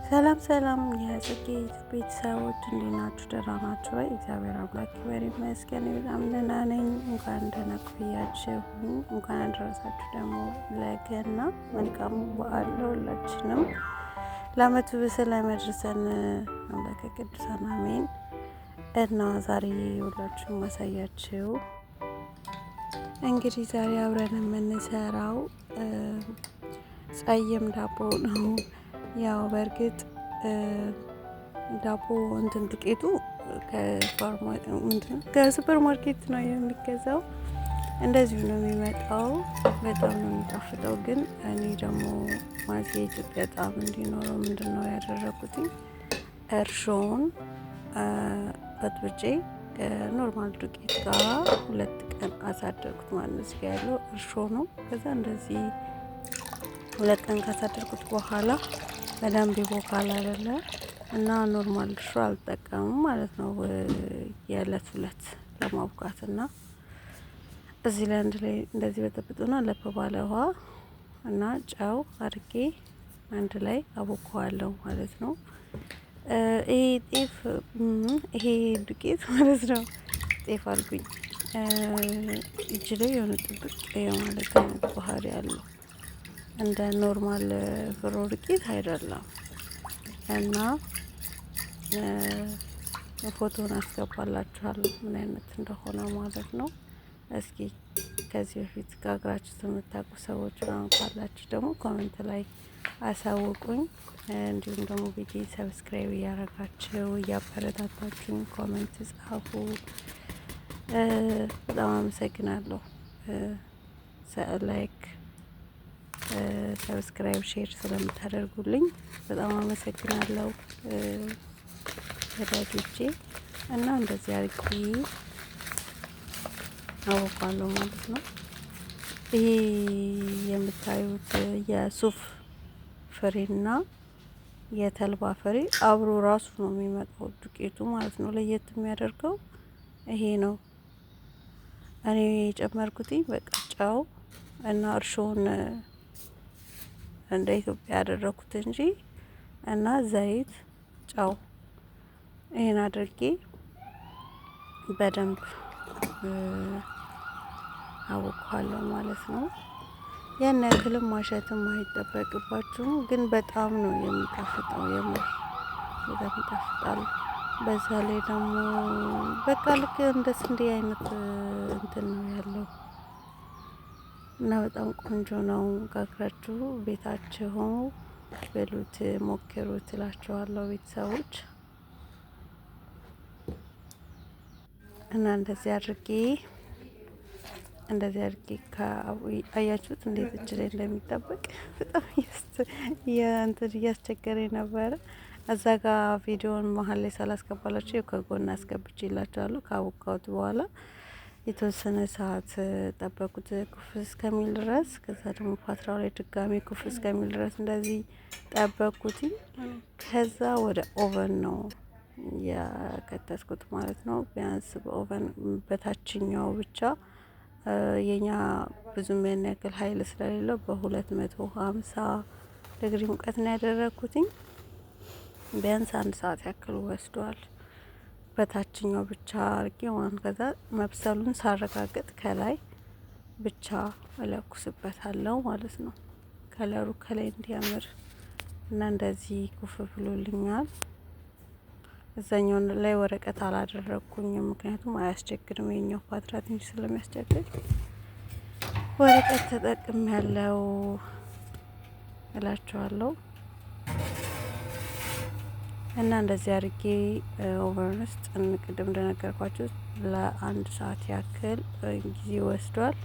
ሰላም ሰላም የጽጌ ቤተሰቦች እንዴት ናችሁ? ደህና ናችሁ ወይ? እግዚአብሔር አምላክ ይክበር ይመስገን በጣም ደህና ነኝ። እንኳን ደህና ቆያችሁ፣ እንኳን አደረሳችሁ ደግሞ ለገና። መልካም በዓል ለሁላችንም፣ ለዓመቱ በሰላም ያድርሰን አምላከ ቅዱሳን አሜን። እና ዛሬ ሁላችሁም ማሳያችሁ እንግዲህ ዛሬ አብረን የምንሰራው ጸይም ዳቦ ነው። ያው በእርግጥ ዳቦ እንትን ዱቄቱ ከሱፐር ማርኬት ነው የሚገዛው። እንደዚሁ ነው የሚመጣው። በጣም ነው የሚጣፍጠው። ግን እኔ ደግሞ ማለት የኢትዮጵያ ጣዕም እንዲኖረው ምንድን ነው ያደረኩትኝ እርሾውን በጥብጬ ከኖርማል ዱቄት ጋር 2 ቀን አሳደርኩት ማለት ነው። እዚህ ያለው እርሾ ነው። ከዛ እንደዚህ 2 ቀን ካሳደርኩት በኋላ በደንብ ይቦካል አይደለ? እና ኖርማል እርሾ አልጠቀምም ማለት ነው የዕለት ሁለት ለማቡካት። እና እዚህ ላይ አንድ ላይ እንደዚህ በጠብጡና ለብ ባለ ውሃ እና ጨው አድርጌ አንድ ላይ አቦካዋለሁ ማለት ነው። ይሄ ዱቄት ማለት ነው ጤፍ አልኩኝ። እጅ ላይ የሆነ ጥብቅ የማለት አይነት ባህሪ ያለው እንደ ኖርማል ፍሮ ዱቄት አይደለም። እና ፎቶን አስገባላችኋለሁ ምን አይነት እንደሆነ ማለት ነው። እስኪ ከዚህ በፊት ጋግራችሁ የምታውቁ ሰዎች ካላችሁ ደግሞ ኮሜንት ላይ አሳውቁኝ። እንዲሁም ደግሞ ቪዲዮ ሰብስክራይብ እያረጋችሁ እያበረታታችሁኝ ኮሜንት ጻፉ። በጣም አመሰግናለሁ። ላይክ ሰብስክራይብ ሼር ስለምታደርጉልኝ በጣም አመሰግናለሁ ወዳጆቼ። እና እንደዚህ አድርጌ አወቃለሁ ማለት ነው። ይሄ የምታዩት የሱፍ ፍሬና የተልባ ፍሬ አብሮ ራሱ ነው የሚመጣው ዱቄቱ ማለት ነው። ለየት የሚያደርገው ይሄ ነው። እኔ የጨመርኩትኝ በቃ ጨው እና እርሾውን እንደ ኢትዮጵያ ያደረኩት እንጂ እና ዘይት፣ ጨው ይሄን አድርጌ በደንብ አቦካዋለሁ ማለት ነው። ያን ያክልም ማሸትም አይጠበቅባችሁም፣ ግን በጣም ነው የሚጣፍጠው። የምር በጣም ይጣፍጣል። በዛ ላይ ደግሞ በቃ ልክ እንደ ስንዴ አይነት እንትን ነው ያለው እና በጣም ቆንጆ ነው። ጋግራችሁ ቤታችሁ በሉት ሞክሩት እላችኋለሁ ቤተሰቦች። እና እንደዚህ አድርጌ አያችሁት እንዴት እጅ ላይ እንደሚጠበቅ በጣም እንትን እያስቸገረኝ ነበረ። እዛ ጋር ቪዲዮውን መሀል ላይ ሳላስገባላችሁ ከጎን አስገብቼላችኋለሁ። ካቦካሁት በኋላ የተወሰነ ሰዓት ጠበቁት ኩፍ እስከሚል ድረስ። ከዛ ደግሞ ፓትራው ላይ ድጋሜ ኩፍ እስከሚል ድረስ እንደዚህ ጠበቁት። ከዛ ወደ ኦቨን ነው ያከተትኩት ማለት ነው። ቢያንስ በኦቨን በታችኛው ብቻ የኛ ብዙም ያን ያክል ኃይል ስለሌለው በ250 ዲግሪ ሙቀት ነው ያደረኩትኝ። ቢያንስ 1 ሰዓት ያክል ወስዷል። በታችኛው ብቻ አርጌ ከዛ መብሰሉን ሳረጋግጥ ከላይ ብቻ እለኩስበታለሁ ማለት ነው። ከለሩ ከላይ እንዲያምር እና እንደዚህ ኩፍ ብሎልኛል። እዛኛው ላይ ወረቀት አላደረኩኝም፣ ምክንያቱም አያስቸግርም። የኛው ፓትራ ትንሽ ስለሚያስቸግር ወረቀት ተጠቅም ያለው እላችኋለሁ። እና እንደዚህ አድርጌ ኦቨን ውስጥ ቅድም እንደነገርኳችሁ ለ1 ሰዓት ያክል ጊዜ ወስዷል።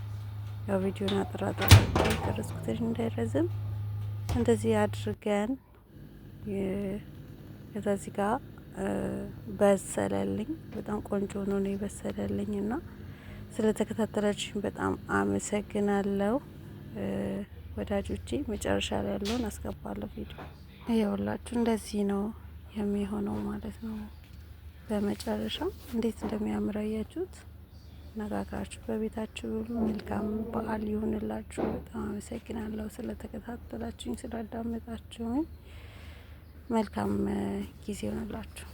ያው ቪዲዮን አጠራጠር የቀረጽኩት እንዳይረዝም እንደዚህ አድርገን ከዛ እዚህ ጋር በሰለልኝ። በጣም ቆንጆ ነው የበሰለልኝ። እና ስለተከታተላችሁኝ በጣም አመሰግናለሁ ወዳጆቼ። መጨረሻ ላይ ያለውን አስገባለሁ ቪዲዮ። ይኸውላችሁ እንደዚህ ነው የሚሆነው ማለት ነው። በመጨረሻ እንዴት እንደሚያምር አያችሁት? ነጋግራችሁ በቤታችሁ መልካም በዓል ይሁንላችሁ። በጣም አመሰግናለሁ ስለተከታተላችሁኝ፣ ስላዳመጣችሁኝ። መልካም ጊዜ ይሆንላችሁ።